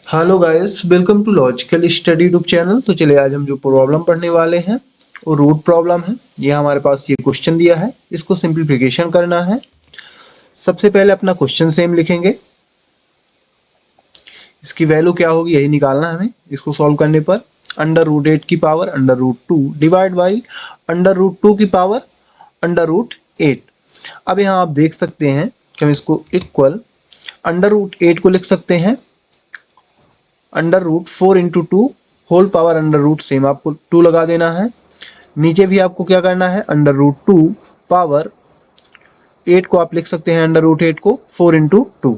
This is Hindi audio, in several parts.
Hello guys, welcome to logical study YouTube channel. तो चलिए आज हम जो प्रॉब्लम पढ़ने वाले हैं वो रूट प्रॉब्लम है। ये हमारे पास ये क्वेश्चन दिया है, इसको सिंप्लीफिकेशन करना है। सबसे पहले अपना क्वेश्चन सेम लिखेंगे, इसकी वैल्यू क्या होगी यही निकालना है हमें। इसको सॉल्व करने पर अंडर रूट 8 की power under root 2 divide by under root 2 की पावर अंडर रूट 8। अब यहाँ आप देख सकते हैं कि हम इसको इक्वल अंडर रूट 8 को लिख सकते हैं under root 4 into 2 whole power under root, same आपको 2 लगा देना है। नीचे भी आपको क्या करना है, अंडर रूट 2 पावर 8 को आप लिख सकते हैं अंडर रूट 8 को 4 इंटू 2।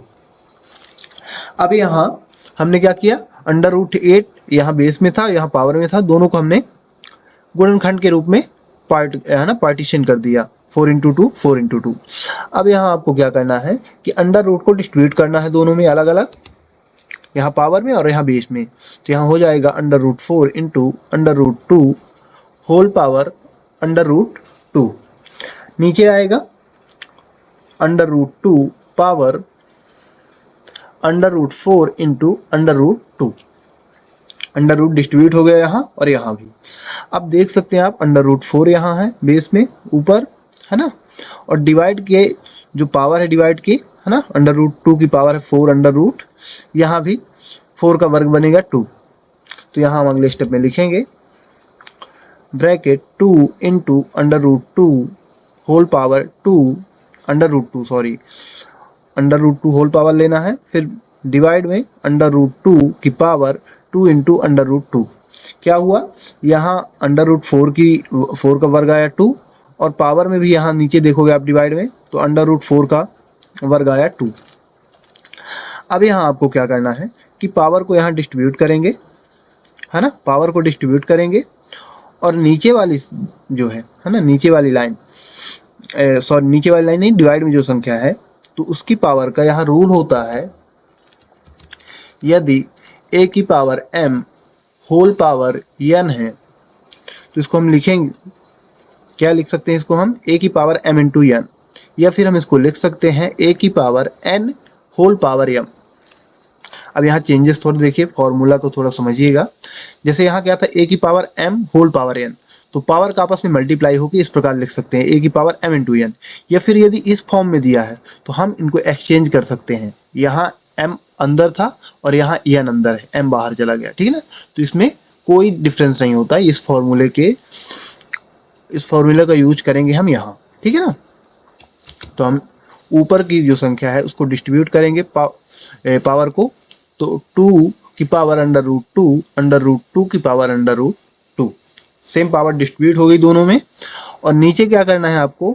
अब यहाँ हमने क्या किया, अंडर रूट 8 यहाँ बेस में था, यहाँ पावर में था, दोनों को हमने गुणनखंड के रूप में पार्टीशन कर दिया। 4 इंटू 2 4 इंटू 2। अब यहाँ आपको क्या करना है कि अंडर रूट को डिस्ट्रीब्यूट करना है दोनों में अलग अलग, यहाँ पावर में और यहाँ बेस में। तो यहाँ हो जाएगा under root 4 into under root 2 whole power under root 2। नीचे आएगा under root 2 power under root 4 into under root 2। Under root distribute हो गया यहाँ और यहाँ भी। अब देख सकते हैं आप अंडर रूट 4 यहाँ है बेस में ऊपर, है ना, और डिवाइड के जो पावर है डिवाइड की, है ना, अंडर रूट 2 की पावर है 4 अंडर रूट, यहाँ भी 4 का वर्ग बनेगा 2। तो यहाँ हम अगले स्टेप में लिखेंगे bracket 2 into under root 2 whole power 2 under root 2 sorry under root 2 whole power लेना है, फिर डिवाइड में अंडर रूट 2 की पावर 2 इंटू अंडर रूट 2। क्या हुआ, यहाँ अंडर रूट 4 का वर्ग आया 2, और पावर में भी यहाँ नीचे देखोगे आप डिवाइड में तो अंडर रूट 4 का वर्ग आया 2। अब यहाँ आपको क्या करना है कि पावर को यहाँ डिस्ट्रीब्यूट करेंगे, है ना, पावर को डिस्ट्रीब्यूट करेंगे और नीचे वाली जो है ना, नीचे वाली लाइन नीचे वाली लाइन नहीं, डिवाइड में जो संख्या है तो उसकी पावर का यहाँ रूल होता है, यदि a की power m whole power n है तो इसको हम लिखेंगे, क्या लिख सकते हैं इसको हम, a की पावर m इंटू n, या फिर हम इसको लिख सकते हैं a की power n whole power m। अब यहाँ चेंजेस थोड़े देखिए, फॉर्मूला को थोड़ा समझिएगा। जैसे यहाँ क्या था, a की power m whole power n, तो पावर का आपस में मल्टीप्लाई होकर इस प्रकार लिख सकते हैं a की पावर m इंटू n। या फिर यदि इस फॉर्म में दिया है तो हम इनको एक्सचेंज कर सकते हैं, यहाँ m अंदर था और यहाँ n अंदर है, m बाहर चला गया, ठीक है ना। तो इसमें कोई डिफरेंस नहीं होता, इस फॉर्मूले का यूज करेंगे हम यहाँ, ठीक है ना। तो हम ऊपर की जो संख्या है उसको डिस्ट्रीब्यूट करेंगे पावर को, तो 2 की पावर अंडर रूट 2 की power under root 2, same power distribute हो गई दोनों में। और नीचे क्या करना है आपको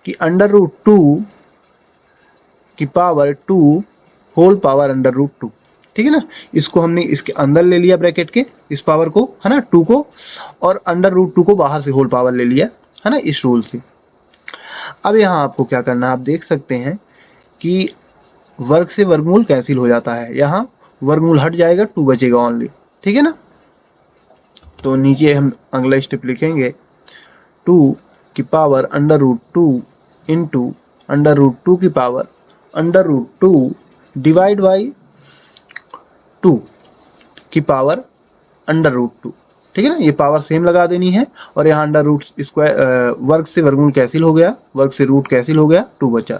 कि अंडर रूट 2 की power 2 whole power under root 2, ठीक है ना। इसको हमने इसके अंदर ले लिया ब्रैकेट के, इस पावर को, है ना, 2 को, और अंडर रूट 2 को बाहर से होल पावर ले लिया, है ना, इस रूल से। अब यहाँ आपको क्या करना है, आप देख सकते हैं कि वर्ग से वर्गमूल कैंसिल हो जाता है, यहाँ वर्गमूल हट जाएगा, 2 बचेगा ओनली, ठीक है ना। तो नीचे हम अगला स्टेप लिखेंगे 2 की power under root 2 into under root 2 की power under root 2 divide by 2 की पावर अंडर रूट 2, ठीक है ना। ये पावर सेम लगा देनी है और यहाँ अंडर रूट स्क्वायर, वर्ग से वर्गमूल कैंसिल हो गया, वर्ग से रूट कैंसिल हो गया, 2 बचा,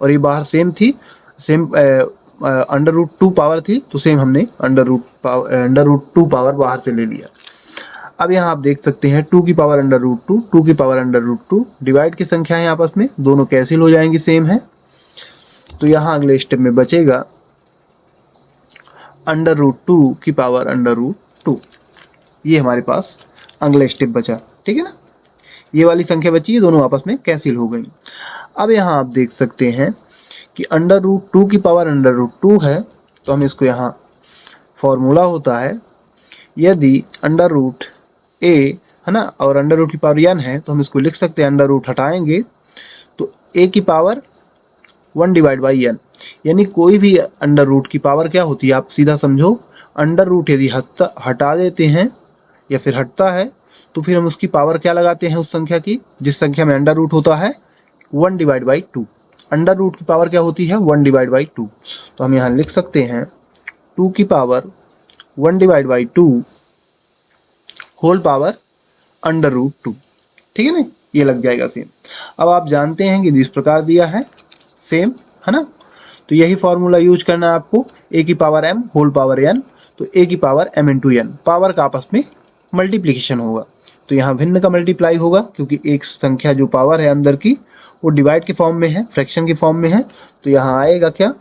और ये बाहर सेम थी, सेम अंडर रूट 2 पावर थी, तो सेम हमने अंडर रूट 2 पावर बाहर से ले लिया। अब यहाँ आप देख सकते हैं 2 की पावर अंडर रूट 2, 2 की पावर अंडर रूट 2, डिवाइड की संख्या है आपस में, दोनों कैंसिल हो जाएंगी, सेम है। तो यहाँ अगले स्टेप में बचेगा अंडर रूट 2 की पावर अंडर रूट 2। ये हमारे पास अगला स्टेप बचा, ठीक है ना। ये वाली संख्या बची है, दोनों आपस में कैंसिल हो गई। अब यहाँ आप देख सकते हैं कि अंडर रूट 2 की पावर अंडर रूट 2 है, तो हम इसको यहाँ फॉर्मूला होता है, यदि अंडर रूट a, है ना, और अंडर रूट की पावर n है, तो हम इसको लिख सकते हैं, अंडर रूट हटाएंगे तो a की पावर 1 डिवाइड बाई n, यानी कोई भी अंडर रूट की पावर क्या होती है, आप सीधा समझो, अंडर रूट यदि हटा देते हैं या फिर हटता है तो फिर हम उसकी पावर क्या लगाते हैं, उस संख्या की जिस संख्या में अंडर रूट होता है 1 डिवाइड बाई 2। अंडर रूट की पावर क्या होती है, 1 डिवाइड बाई 2। तो हम यहाँ लिख सकते हैं 2 की power 1 divide by 2 whole power under root 2। ठीक है ना, ये लग जाएगा सेम। अब आप जानते हैं कि इस प्रकार दिया है सेम, है ना, तो यही फॉर्मूला यूज करना है आपको। a की power m whole power n, तो a की power m into n, power का आपस में मल्टीप्लीकेशन होगा, तो यहाँ भिन्न का मल्टीप्लाई होगा क्योंकि एक संख्या जो पावर है अंदर की वो डिवाइड के फॉर्म में है, फ्रैक्शन के फॉर्म में है, तो यहाँ आएगा क्या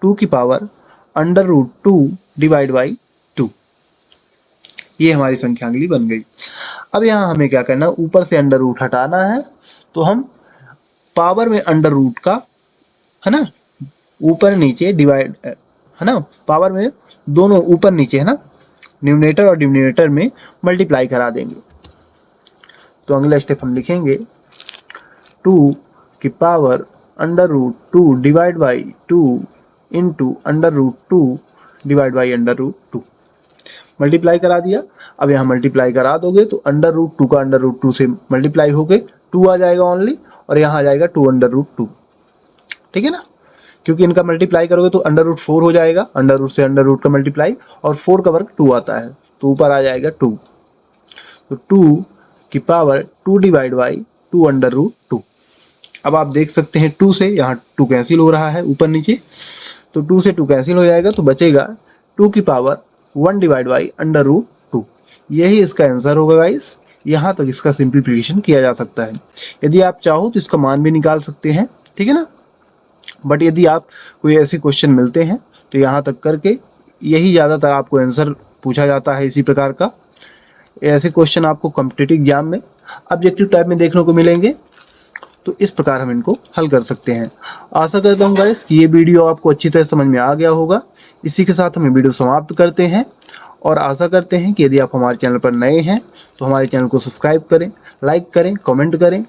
2 की power under root 2 divide by 2। ये हमारी संख्या अगली बन गई। अब यहाँ हमें क्या करना है, ऊपर से अंडर रूट हटाना है, तो हम पावर में अंडर रूट का, है ना, ऊपर नीचे डिवाइड, है ना, पावर में दोनों ऊपर नीचे, है ना, न्यूमरेटर और डिनोमिनेटर में मल्टीप्लाई करा देंगे। तो अगला स्टेप हम लिखेंगे 2 की power under root 2 divide by 2 into under root 2 divide by under root 2, multiply करा दिया। अब यहाँ मल्टीप्लाई करा दोगे तो अंडर रूट 2 का अंडर रूट 2 से मल्टीप्लाई होके 2 आ जाएगा ओनली, और यहाँ आ जाएगा 2 अंडर रूट 2। ठीक है ना, क्योंकि इनका मल्टीप्लाई करोगे तो अंडर रूट 4 हो जाएगा, अंडर रूट से अंडर रूट का मल्टीप्लाई, और 4 का वर्ग 2 आता है, तो ऊपर आ जाएगा 2। तो 2 की power 2 divide by 2 under root 2। अब आप देख सकते हैं 2 से यहाँ 2 कैंसिल हो रहा है ऊपर नीचे, तो 2 से 2 कैंसिल हो जाएगा, तो बचेगा 2 की power 1 divide by under root 2। यही इसका आंसर होगा गाइस। यहाँ तक इसका सिंप्लीफिकेशन किया जा सकता है। यदि आप चाहो तो इसका मान भी निकाल सकते हैं, ठीक है ना, बट यदि आप कोई ऐसे क्वेश्चन मिलते हैं तो यहाँ तक करके यही ज़्यादातर आपको आंसर पूछा जाता है इसी प्रकार का। ऐसे क्वेश्चन आपको कॉम्पिटिटिव एग्जाम में ऑब्जेक्टिव टाइप में देखने को मिलेंगे, तो इस प्रकार हम इनको हल कर सकते हैं। आशा करता हूँ गाइस कि ये वीडियो आपको अच्छी तरह समझ में आ गया होगा। इसी के साथ हम वीडियो समाप्त करते हैं, और आशा करते हैं कि यदि आप हमारे चैनल पर नए हैं तो हमारे चैनल को सब्सक्राइब करें, लाइक करें, कमेंट करें।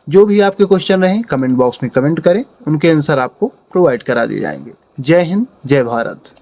जो भी आपके क्वेश्चन रहें कमेंट बॉक्स में कमेंट करें, उनके आंसर आपको प्रोवाइड करा दिए जाएंगे। जय हिंद, जय भारत।